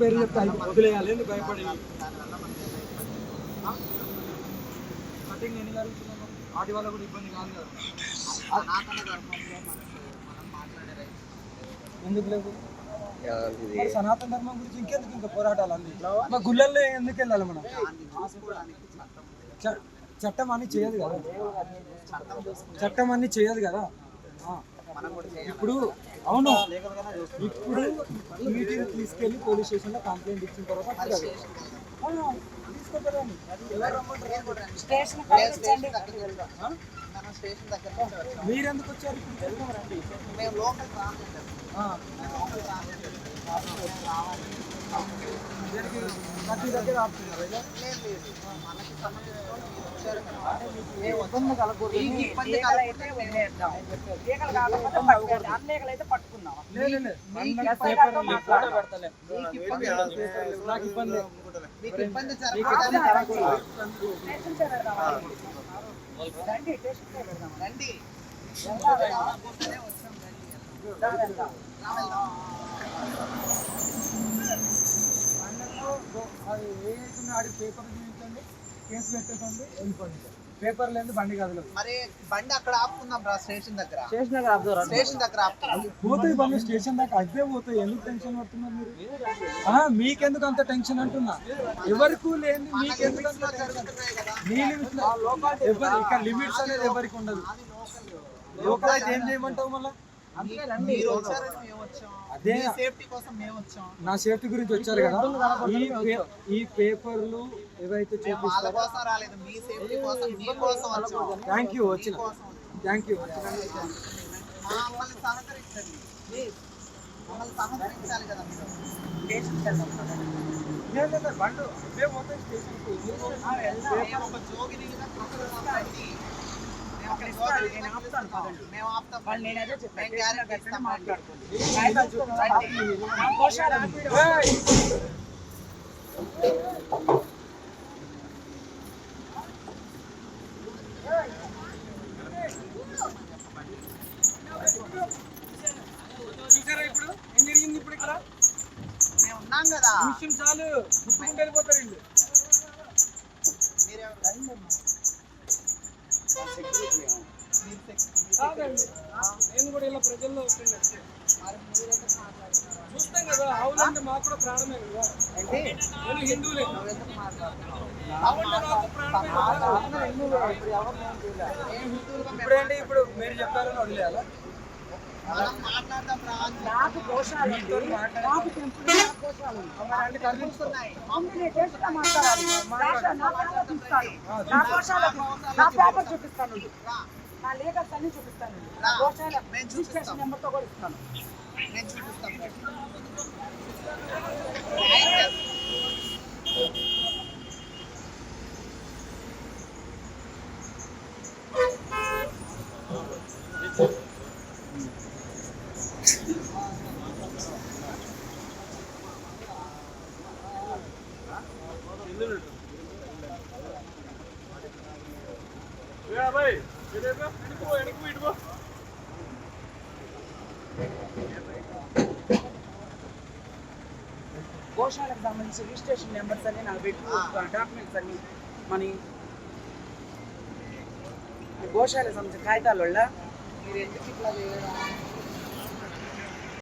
పేరు చెప్తే వదిలేయాలి భయపడి కటింగ్ ఎన్ని జరుగుతున్నాం వాటి వల్ల కూడా ఇబ్బంది కాదు కదా. ఎందుకు లేవు సనాతన ధర్మం గురించి ఇంకెందుకు ఇంకా పోరాటాలు అంది మా గుళ్ళల్లో ఎందుకు వెళ్ళాలి మనం? చట్టం అన్ని చేయదు కదా, చట్టం అన్ని చేయదు కదా. ఇప్పుడు అవును, ఇప్పుడు మీటింగ్ తీసుకెళ్ళి పోలీస్ స్టేషన్లో కంప్లైంట్ ఇచ్చిన తర్వాత మీరెందుకు వచ్చారు? ప్రతి దగ్గర ఆపుతున్నారు. పేపర్ చూపించండి, కేసు పెట్టండి, వెళ్ళిపోండి. పేపర్ లేదు బండి కదలదు. మరి బండి అక్కడ ఆపుకుందాం రా, స్టేషన్ దగ్గర ఆపుకుందాం. పోతాయి బండి స్టేషన్ దాకా, అదే పోతాయి. ఎందుకు టెన్షన్ పడుతున్నారు మీరు? మీకెందుకు అంత టెన్షన్ అంటున్నా? ఎవరికి లేదు, మీకెందుకు అంత ఇక్కడ లిమిట్స్ అనేది ఎవరికి ఉండదు. లోకల్ అయితే ఏం చేయమంటావు మళ్ళీ? అదే నా సేఫ్టీ గురించి వచ్చారు కదా. ఈ పేపర్లు ఏవైతే చూపిస్తారో థ్యాంక్ యూ వచ్చిన థ్యాంక్ యూ. బండు అవే పోతాయి స్టేషన్కి. చూసారా ఇప్పుడు ఏం జరిగింది? ఇప్పుడు ఇక్కడ మేము ఉన్నాం కదా, విషయం చాలు గుర్తుకుంటూ వెళ్ళిపోతారు ఇల్లు. నేను కూడా ఇలా ప్రజల్లో చూస్తాం కదా. ఆవులంటే మాకు కూడా ప్రాణమే కదా. నేను హిందువులే, ఇప్పుడేంటి ఇప్పుడు మీరు చెప్పారని వదిలేయాలా? చూపిస్తాను, నా లీగల్స్ అన్ని చూపిస్తాను, రిజిస్ట్రేషన్ నెంబర్తో కూడా ఇస్తాను. గోశాలకు సంబంధించి రిజిస్ట్రేషన్ నెంబర్స్ అన్ని నాకు పెట్టి డాక్యుమెంట్స్ అన్ని మన గోశాలకు సంబంధించిన కాగితాల వల్ల మీరు ఎందుకు ఇట్లా చేయడం?